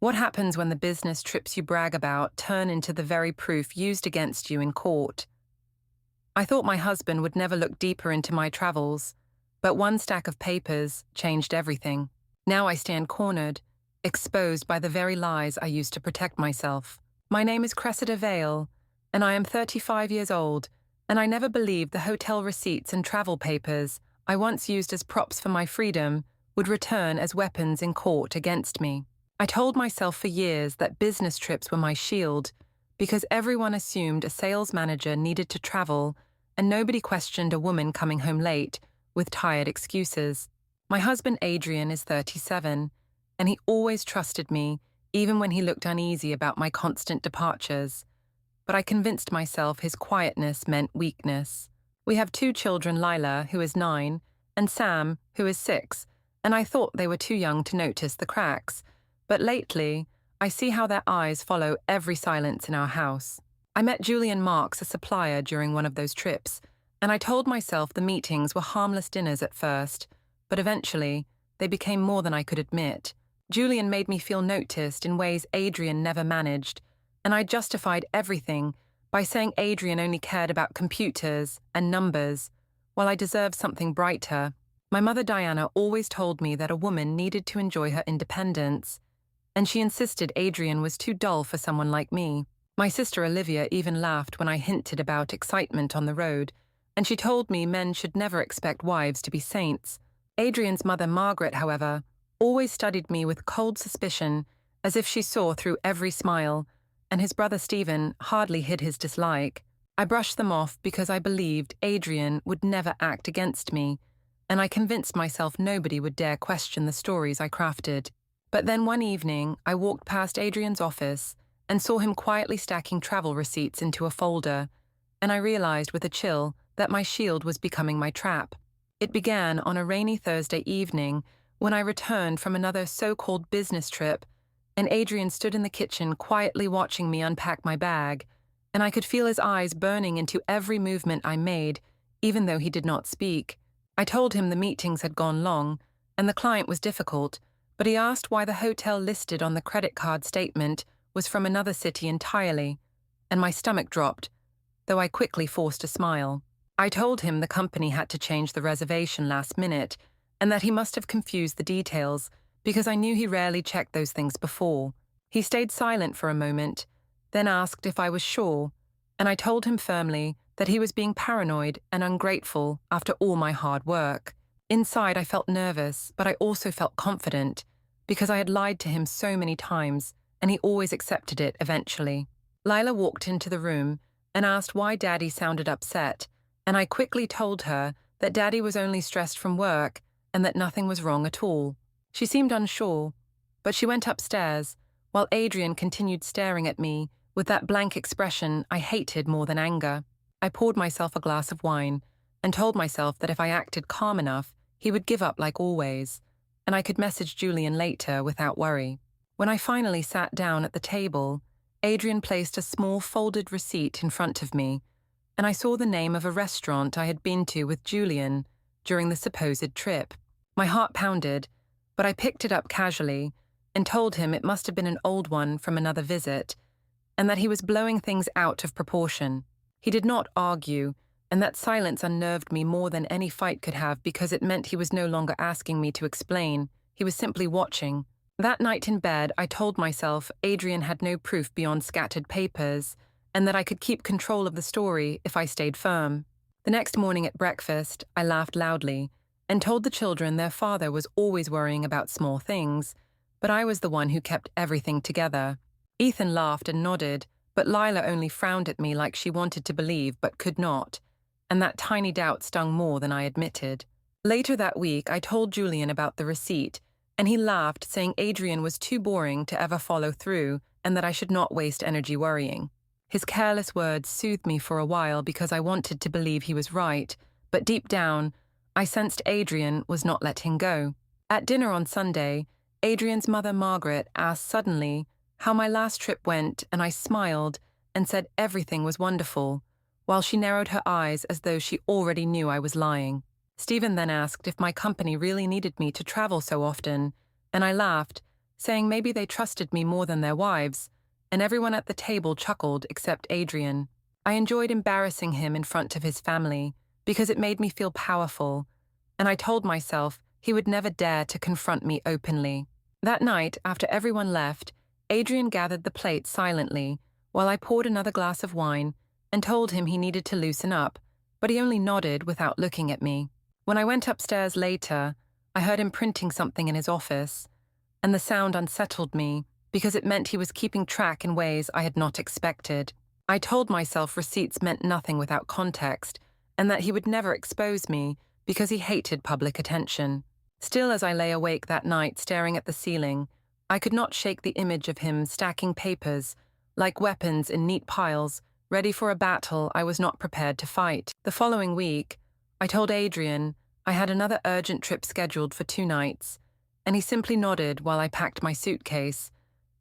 What happens when the business trips you brag about turn into the very proof used against you in court? I thought my husband would never look deeper into my travels, but one stack of papers changed everything. Now I stand cornered, exposed by the very lies I used to protect myself. My name is Cressida Vale, and I am 35 years old, and I never believed the hotel receipts and travel papers I once used as props for my freedom would return as weapons in court against me. I told myself for years that business trips were my shield because everyone assumed a sales manager needed to travel and nobody questioned a woman coming home late with tired excuses. My husband Adrian is 37, and he always trusted me even when he looked uneasy about my constant departures. But I convinced myself his quietness meant weakness. We have 2 children, Lila, who is 9, and Sam, who is 6, and I thought they were too young to notice the cracks. But lately, I see how their eyes follow every silence in our house. I met Julian Marks, a supplier, during one of those trips, and I told myself the meetings were harmless dinners at first, but eventually, they became more than I could admit. Julian made me feel noticed in ways Adrian never managed, and I justified everything by saying Adrian only cared about computers and numbers, while I deserved something brighter. My mother Diana always told me that a woman needed to enjoy her independence, and she insisted Adrian was too dull for someone like me. My sister Olivia even laughed when I hinted about excitement on the road, and she told me men should never expect wives to be saints. Adrian's mother Margaret, however, always studied me with cold suspicion, as if she saw through every smile, and his brother Stephen hardly hid his dislike. I brushed them off because I believed Adrian would never act against me, and I convinced myself nobody would dare question the stories I crafted. But then one evening, I walked past Adrian's office and saw him quietly stacking travel receipts into a folder, and I realized with a chill that my shield was becoming my trap. It began on a rainy Thursday evening when I returned from another so-called business trip, and Adrian stood in the kitchen quietly watching me unpack my bag, and I could feel his eyes burning into every movement I made, even though he did not speak. I told him the meetings had gone long, and the client was difficult, but he asked why the hotel listed on the credit card statement was from another city entirely, and my stomach dropped, though I quickly forced a smile. I told him the company had to change the reservation last minute, and that he must have confused the details, because I knew he rarely checked those things before. He stayed silent for a moment, then asked if I was sure, and I told him firmly that he was being paranoid and ungrateful after all my hard work. Inside, I felt nervous, but I also felt confident, because I had lied to him so many times, and he always accepted it eventually. Lila walked into the room and asked why Daddy sounded upset, and I quickly told her that Daddy was only stressed from work and that nothing was wrong at all. She seemed unsure, but she went upstairs, while Adrian continued staring at me with that blank expression I hated more than anger. I poured myself a glass of wine and told myself that if I acted calm enough, he would give up like always, and I could message Julian later without worry. When I finally sat down at the table, Adrian placed a small folded receipt in front of me, and I saw the name of a restaurant I had been to with Julian during the supposed trip. My heart pounded, but I picked it up casually and told him it must have been an old one from another visit, and that he was blowing things out of proportion. He did not argue, and that silence unnerved me more than any fight could have because it meant he was no longer asking me to explain, he was simply watching. That night in bed, I told myself Adrian had no proof beyond scattered papers, and that I could keep control of the story if I stayed firm. The next morning at breakfast, I laughed loudly and told the children their father was always worrying about small things, but I was the one who kept everything together. Ethan laughed and nodded, but Lila only frowned at me like she wanted to believe but could not, and that tiny doubt stung more than I admitted. Later that week, I told Julian about the receipt, and he laughed, saying Adrian was too boring to ever follow through and that I should not waste energy worrying. His careless words soothed me for a while because I wanted to believe he was right, but deep down, I sensed Adrian was not letting go. At dinner on Sunday, Adrian's mother Margaret asked suddenly how my last trip went, and I smiled and said everything was wonderful, while she narrowed her eyes as though she already knew I was lying. Stephen then asked if my company really needed me to travel so often, and I laughed, saying maybe they trusted me more than their wives, and everyone at the table chuckled except Adrian. I enjoyed embarrassing him in front of his family because it made me feel powerful, and I told myself he would never dare to confront me openly. That night, after everyone left, Adrian gathered the plates silently while I poured another glass of wine and told him he needed to loosen up, but he only nodded without looking at me. When I went upstairs later, I heard him printing something in his office, and the sound unsettled me because it meant he was keeping track in ways I had not expected. I told myself receipts meant nothing without context, and that he would never expose me because he hated public attention. Still, as I lay awake that night staring at the ceiling, I could not shake the image of him stacking papers, like weapons in neat piles, ready for a battle I was not prepared to fight. The following week, I told Adrian I had another urgent trip scheduled for 2 nights, and he simply nodded while I packed my suitcase,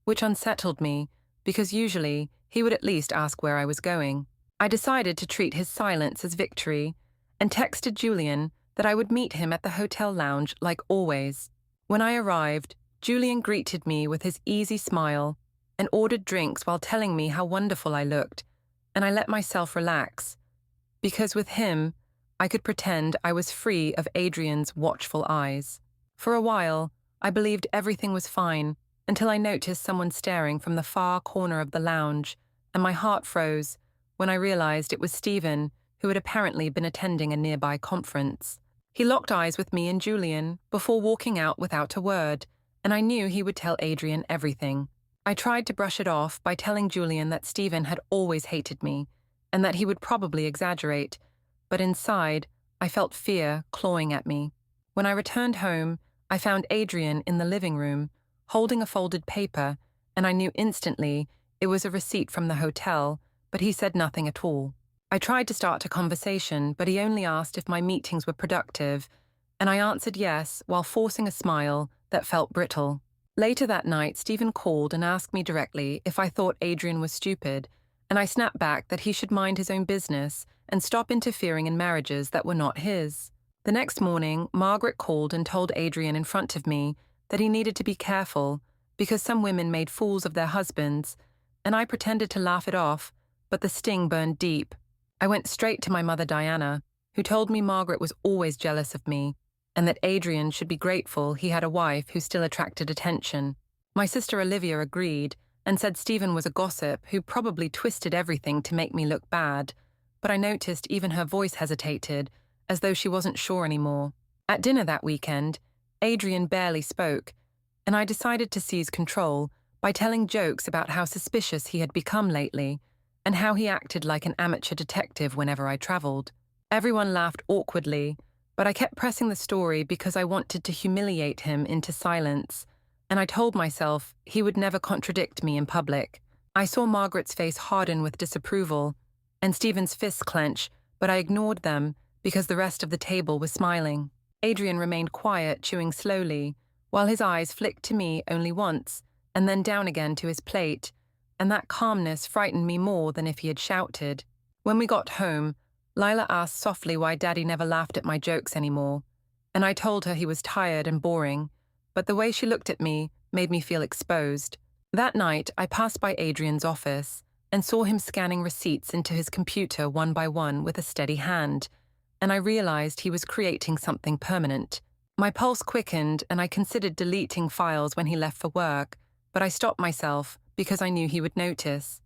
which unsettled me because usually he would at least ask where I was going. I decided to treat his silence as victory and texted Julian that I would meet him at the hotel lounge like always. When I arrived, Julian greeted me with his easy smile and ordered drinks while telling me how wonderful I looked, and I let myself relax, because with him, I could pretend I was free of Adrian's watchful eyes. For a while, I believed everything was fine until I noticed someone staring from the far corner of the lounge, and my heart froze when I realized it was Stephen, who had apparently been attending a nearby conference. He locked eyes with me and Julian before walking out without a word, and I knew he would tell Adrian everything. I tried to brush it off by telling Julian that Stephen had always hated me, and that he would probably exaggerate, but inside, I felt fear clawing at me. When I returned home, I found Adrian in the living room, holding a folded paper, and I knew instantly it was a receipt from the hotel, but he said nothing at all. I tried to start a conversation, but he only asked if my meetings were productive, and I answered yes while forcing a smile that felt brittle. Later that night, Stephen called and asked me directly if I thought Adrian was stupid, and I snapped back that he should mind his own business and stop interfering in marriages that were not his. The next morning, Margaret called and told Adrian in front of me that he needed to be careful because some women made fools of their husbands, and I pretended to laugh it off, but the sting burned deep. I went straight to my mother Diana, who told me Margaret was always jealous of me, and that Adrian should be grateful he had a wife who still attracted attention. My sister Olivia agreed and said Stephen was a gossip who probably twisted everything to make me look bad, but I noticed even her voice hesitated, as though she wasn't sure anymore. At dinner that weekend, Adrian barely spoke, and I decided to seize control by telling jokes about how suspicious he had become lately, and how he acted like an amateur detective whenever I traveled. Everyone laughed awkwardly, but I kept pressing the story because I wanted to humiliate him into silence, and I told myself he would never contradict me in public. I saw Margaret's face harden with disapproval, and Stephen's fists clench, but I ignored them because the rest of the table was smiling. Adrian remained quiet, chewing slowly, while his eyes flicked to me only once, and then down again to his plate, and that calmness frightened me more than if he had shouted. When we got home, Lila asked softly why Daddy never laughed at my jokes anymore, and I told her he was tired and boring, but the way she looked at me made me feel exposed. That night, I passed by Adrian's office and saw him scanning receipts into his computer one by one with a steady hand, and I realized he was creating something permanent. My pulse quickened and I considered deleting files when he left for work, but I stopped myself because I knew he would notice.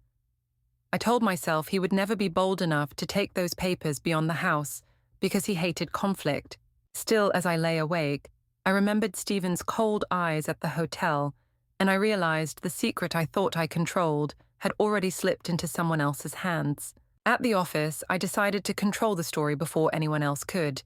I told myself he would never be bold enough to take those papers beyond the house because he hated conflict. Still, as I lay awake, I remembered Stephen's cold eyes at the hotel, and I realized the secret I thought I controlled had already slipped into someone else's hands. At the office, I decided to control the story before anyone else could,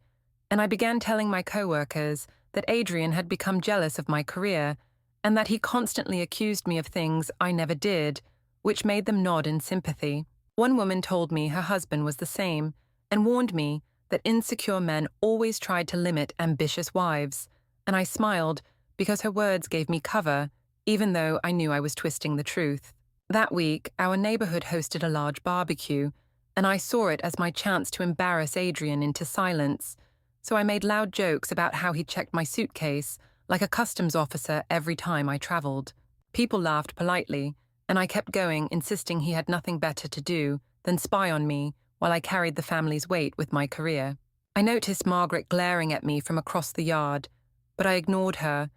and I began telling my coworkers that Adrian had become jealous of my career and that he constantly accused me of things I never did, which made them nod in sympathy. One woman told me her husband was the same and warned me that insecure men always tried to limit ambitious wives, and I smiled because her words gave me cover, even though I knew I was twisting the truth. That week, our neighborhood hosted a large barbecue, and I saw it as my chance to embarrass Adrian into silence, so I made loud jokes about how he checked my suitcase, like a customs officer every time I traveled. People laughed politely, and I kept going, insisting he had nothing better to do than spy on me while I carried the family's weight with my career. I noticed Margaret glaring at me from across the yard, but I ignored her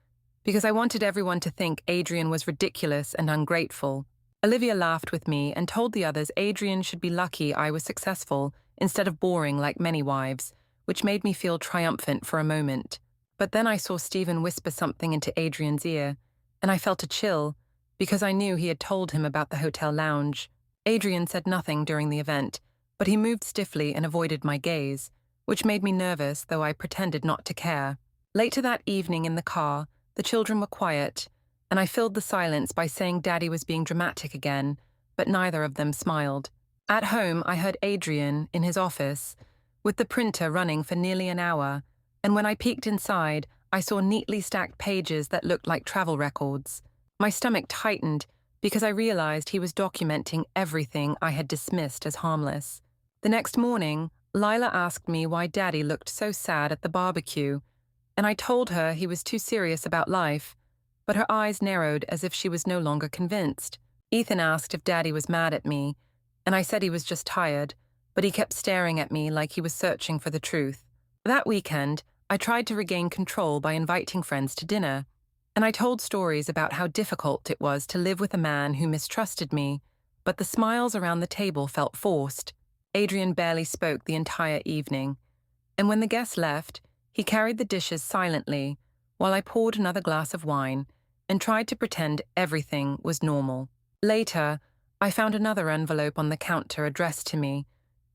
because I wanted everyone to think Adrian was ridiculous and ungrateful. Olivia laughed with me and told the others Adrian should be lucky I was successful instead of boring like many wives, which made me feel triumphant for a moment. But then I saw Stephen whisper something into Adrian's ear, and I felt a chill because I knew he had told him about the hotel lounge. Adrian said nothing during the event, but he moved stiffly and avoided my gaze, which made me nervous, though I pretended not to care. Later that evening in the car, the children were quiet, and I filled the silence by saying Daddy was being dramatic again, but neither of them smiled. At home, I heard Adrian in his office, with the printer running for nearly an hour, and when I peeked inside, I saw neatly stacked pages that looked like travel records. My stomach tightened because I realized he was documenting everything I had dismissed as harmless. The next morning, Lila asked me why Daddy looked so sad at the barbecue, and I told her he was too serious about life, but her eyes narrowed as if she was no longer convinced. Ethan asked if Daddy was mad at me, and I said he was just tired, but he kept staring at me like he was searching for the truth. That weekend, I tried to regain control by inviting friends to dinner, and I told stories about how difficult it was to live with a man who mistrusted me, but the smiles around the table felt forced. Adrian barely spoke the entire evening, and when the guests left, he carried the dishes silently while I poured another glass of wine and tried to pretend everything was normal. Later, I found another envelope on the counter addressed to me,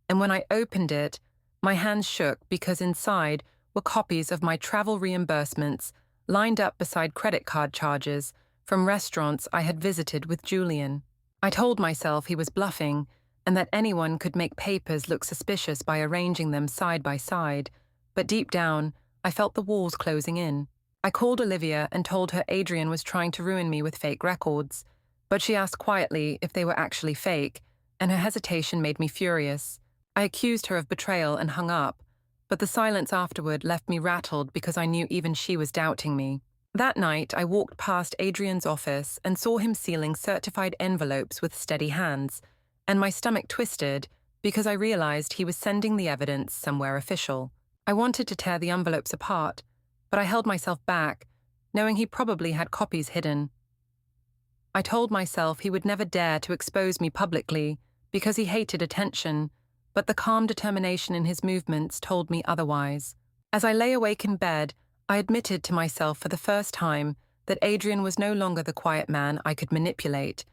and when I opened it, my hands shook because inside were copies of my travel reimbursements lined up beside credit card charges from restaurants I had visited with Julian. I told myself he was bluffing and that anyone could make papers look suspicious by arranging them side by side, but deep down, I felt the walls closing in. I called Olivia and told her Adrian was trying to ruin me with fake records, but she asked quietly if they were actually fake, and her hesitation made me furious. I accused her of betrayal and hung up, but the silence afterward left me rattled because I knew even she was doubting me. That night, I walked past Adrian's office and saw him sealing certified envelopes with steady hands, and my stomach twisted because I realized he was sending the evidence somewhere official. I wanted to tear the envelopes apart, but I held myself back, knowing he probably had copies hidden. I told myself he would never dare to expose me publicly because he hated attention, but the calm determination in his movements told me otherwise. As I lay awake in bed, I admitted to myself for the first time that Adrian was no longer the quiet man I could manipulate,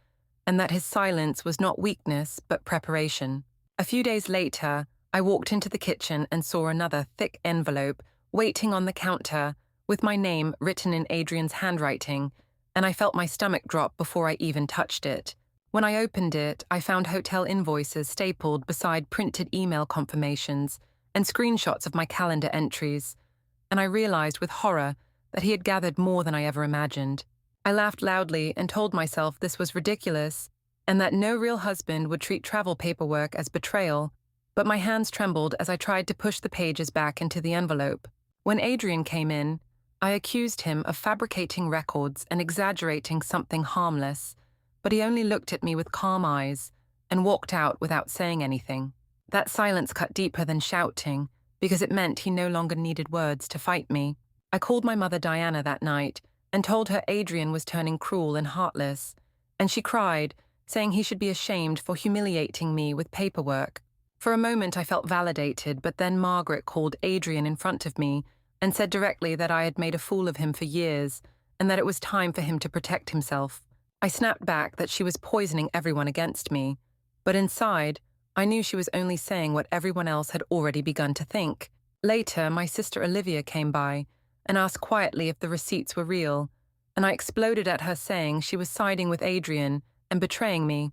and that his silence was not weakness but preparation. A few days later, I walked into the kitchen and saw another thick envelope waiting on the counter with my name written in Adrian's handwriting, and I felt my stomach drop before I even touched it. When I opened it, I found hotel invoices stapled beside printed email confirmations and screenshots of my calendar entries, and I realized with horror that he had gathered more than I ever imagined. I laughed loudly and told myself this was ridiculous and that no real husband would treat travel paperwork as betrayal, but my hands trembled as I tried to push the pages back into the envelope. When Adrian came in, I accused him of fabricating records and exaggerating something harmless, but he only looked at me with calm eyes and walked out without saying anything. That silence cut deeper than shouting because it meant he no longer needed words to fight me. I called my mother Diana that night and told her Adrian was turning cruel and heartless, and she cried, saying he should be ashamed for humiliating me with paperwork. For a moment I felt validated, but then Margaret called Adrian in front of me and said directly that I had made a fool of him for years and that it was time for him to protect himself. I snapped back that she was poisoning everyone against me, but inside, I knew she was only saying what everyone else had already begun to think. Later, my sister Olivia came by and asked quietly if the receipts were real, and I exploded at her saying she was siding with Adrian and betraying me,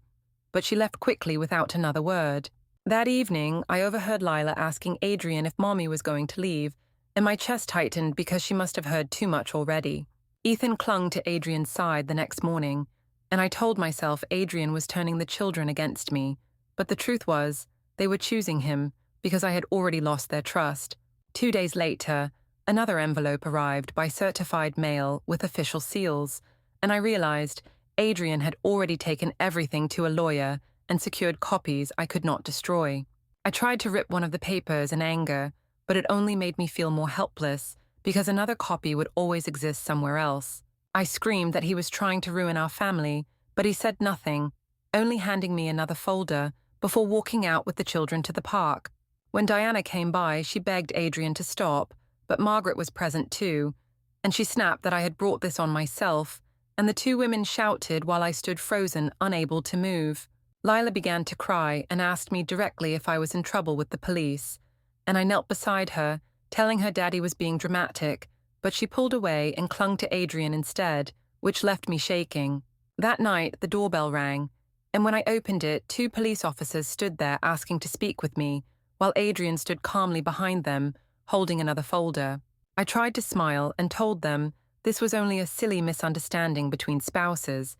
but she left quickly without another word. That evening, I overheard Lila asking Adrian if Mommy was going to leave, and my chest tightened because she must have heard too much already. Ethan clung to Adrian's side the next morning, and I told myself Adrian was turning the children against me, but the truth was, they were choosing him because I had already lost their trust. 2 days later, Another envelope arrived by certified mail with official seals, and I realized Adrian had already taken everything to a lawyer and secured copies I could not destroy. I tried to rip one of the papers in anger, but it only made me feel more helpless because another copy would always exist somewhere else. I screamed that he was trying to ruin our family, but he said nothing, only handing me another folder before walking out with the children to the park. When Diana came by, she begged Adrian to stop, but Margaret was present too, and she snapped that I had brought this on myself, and the two women shouted while I stood frozen, unable to move. Lila began to cry and asked me directly if I was in trouble with the police, and I knelt beside her, telling her Daddy was being dramatic, but she pulled away and clung to Adrian instead, which left me shaking. That night, the doorbell rang, and when I opened it, two police officers stood there asking to speak with me, while Adrian stood calmly behind them, holding another folder. I tried to smile and told them this was only a silly misunderstanding between spouses,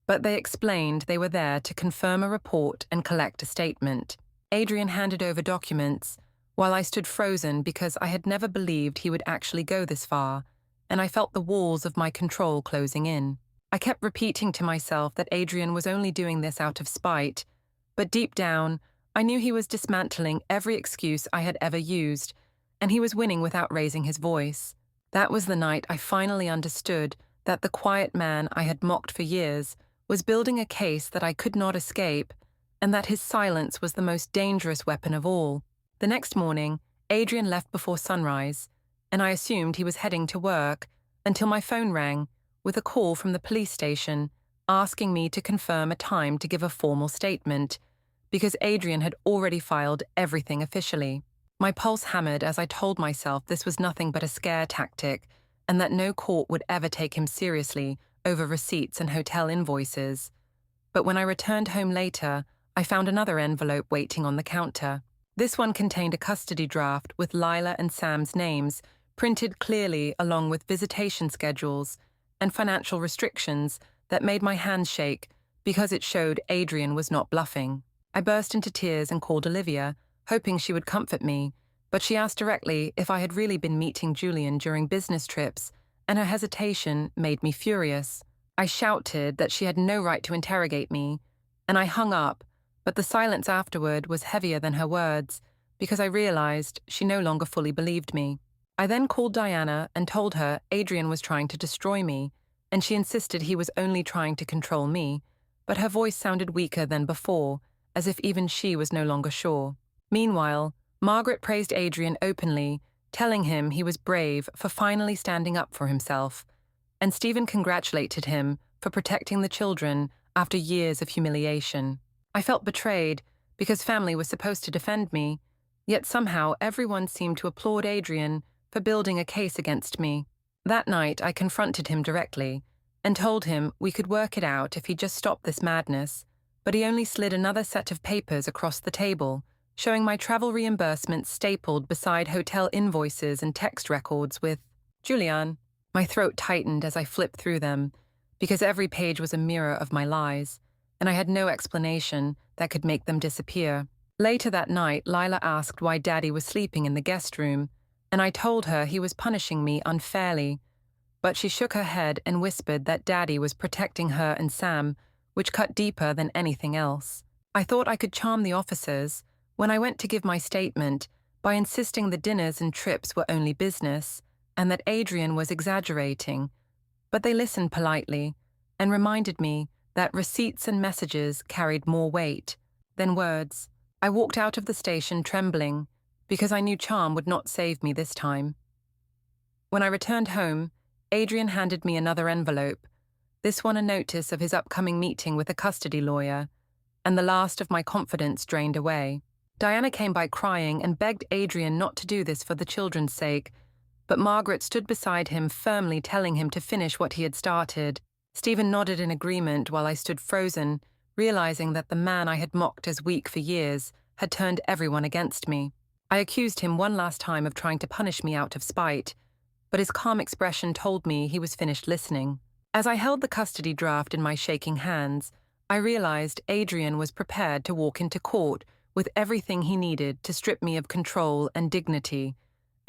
but they explained they were there to confirm a report and collect a statement. Adrian handed over documents, while I stood frozen because I had never believed he would actually go this far, and I felt the walls of my control closing in. I kept repeating to myself that Adrian was only doing this out of spite, but deep down, I knew he was dismantling every excuse I had ever used, and he was winning without raising his voice. That was the night I finally understood that the quiet man I had mocked for years was building a case that I could not escape, and that his silence was the most dangerous weapon of all. The next morning, Adrian left before sunrise, and I assumed he was heading to work until my phone rang with a call from the police station asking me to confirm a time to give a formal statement, because Adrian had already filed everything officially. My pulse hammered as I told myself this was nothing but a scare tactic and that no court would ever take him seriously over receipts and hotel invoices. But when I returned home later, I found another envelope waiting on the counter. This one contained a custody draft with Lila and Sam's names, printed clearly along with visitation schedules and financial restrictions that made my hands shake because it showed Adrian was not bluffing. I burst into tears and called Olivia, hoping she would comfort me, but she asked directly if I had really been meeting Julian during business trips, and her hesitation made me furious. I shouted that she had no right to interrogate me, and I hung up, but the silence afterward was heavier than her words, because I realized she no longer fully believed me. I then called Diana and told her Adrian was trying to destroy me, and she insisted he was only trying to control me, but her voice sounded weaker than before, as if even she was no longer sure. Meanwhile, Margaret praised Adrian openly, telling him he was brave for finally standing up for himself, and Stephen congratulated him for protecting the children after years of humiliation. I felt betrayed because family was supposed to defend me, yet somehow everyone seemed to applaud Adrian for building a case against me. That night I confronted him directly and told him we could work it out if he just stopped this madness, but he only slid another set of papers across the table, showing my travel reimbursements stapled beside hotel invoices and text records with Julian. My throat tightened as I flipped through them, because every page was a mirror of my lies, and I had no explanation that could make them disappear. Later that night, Lila asked why Daddy was sleeping in the guest room, and I told her he was punishing me unfairly, but she shook her head and whispered that Daddy was protecting her and Sam, which cut deeper than anything else. I thought I could charm the officers when I went to give my statement by insisting the dinners and trips were only business and that Adrian was exaggerating, but they listened politely and reminded me that receipts and messages carried more weight than words. I walked out of the station trembling because I knew charm would not save me this time. When I returned home, Adrian handed me another envelope, this one a notice of his upcoming meeting with a custody lawyer, and the last of my confidence drained away. Diana came by crying and begged Adrian not to do this for the children's sake, but Margaret stood beside him firmly telling him to finish what he had started. Stephen nodded in agreement while I stood frozen, realizing that the man I had mocked as weak for years had turned everyone against me. I accused him one last time of trying to punish me out of spite, but his calm expression told me he was finished listening. As I held the custody draft in my shaking hands, I realized Adrian was prepared to walk into court with everything he needed to strip me of control and dignity,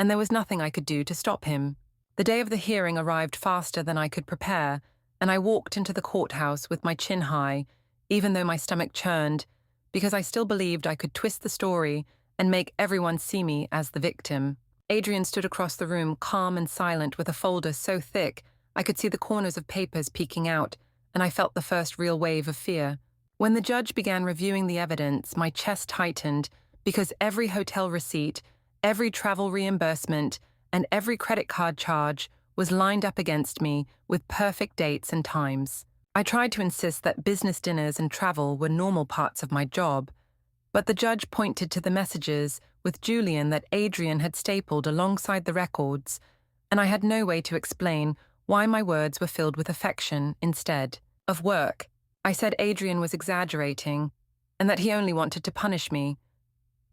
and there was nothing I could do to stop him. The day of the hearing arrived faster than I could prepare, and I walked into the courthouse with my chin high, even though my stomach churned, because I still believed I could twist the story and make everyone see me as the victim. Adrian stood across the room, calm and silent, with a folder so thick I could see the corners of papers peeking out, and I felt the first real wave of fear. When the judge began reviewing the evidence, my chest tightened because every hotel receipt, every travel reimbursement, and every credit card charge was lined up against me with perfect dates and times. I tried to insist that business dinners and travel were normal parts of my job, but the judge pointed to the messages with Julian that Adrian had stapled alongside the records, and I had no way to explain why my words were filled with affection instead of work. I said Adrian was exaggerating and that he only wanted to punish me,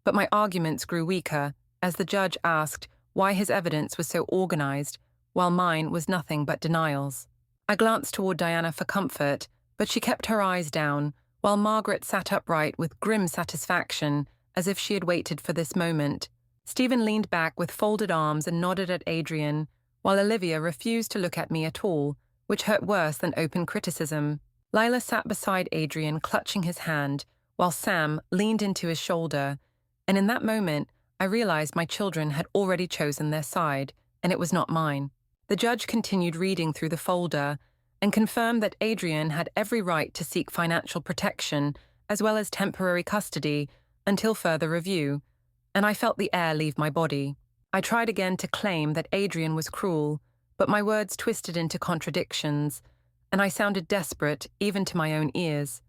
but my arguments grew weaker as the judge asked why his evidence was so organized while mine was nothing but denials. I glanced toward Diana for comfort, but she kept her eyes down, while Margaret sat upright with grim satisfaction, as if she had waited for this moment. Stephen leaned back with folded arms and nodded at Adrian, while Olivia refused to look at me at all, which hurt worse than open criticism. Lila sat beside Adrian, clutching his hand, while Sam leaned into his shoulder, and in that moment, I realized my children had already chosen their side, and it was not mine. The judge continued reading through the folder and confirmed that Adrian had every right to seek financial protection as well as temporary custody until further review, and I felt the air leave my body. I tried again to claim that Adrian was cruel, but my words twisted into contradictions, and I sounded desperate even to my own ears.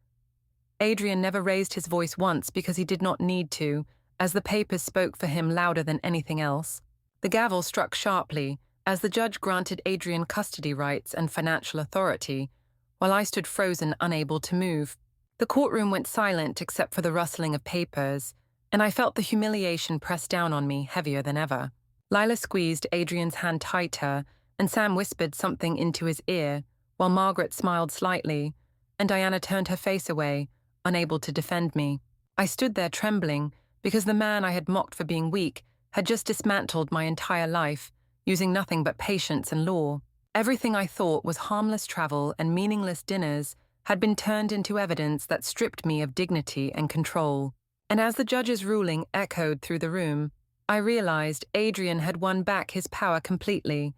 Adrian never raised his voice once because he did not need to, as the papers spoke for him louder than anything else. The gavel struck sharply as the judge granted Adrian custody rights and financial authority, while I stood frozen, unable to move. The courtroom went silent except for the rustling of papers, and I felt the humiliation press down on me heavier than ever. Lila squeezed Adrian's hand tighter, and Sam whispered something into his ear, while Margaret smiled slightly, and Diana turned her face away, unable to defend me. I stood there trembling, because the man I had mocked for being weak had just dismantled my entire life, using nothing but patience and law. Everything I thought was harmless travel and meaningless dinners had been turned into evidence that stripped me of dignity and control. And as the judge's ruling echoed through the room, I realized Adrian had won back his power completely,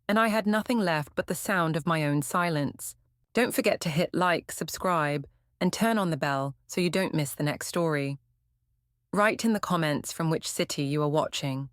and I had nothing left but the sound of my own silence. Don't forget to hit like, subscribe, and turn on the bell so you don't miss the next story. Write in the comments from which city you are watching.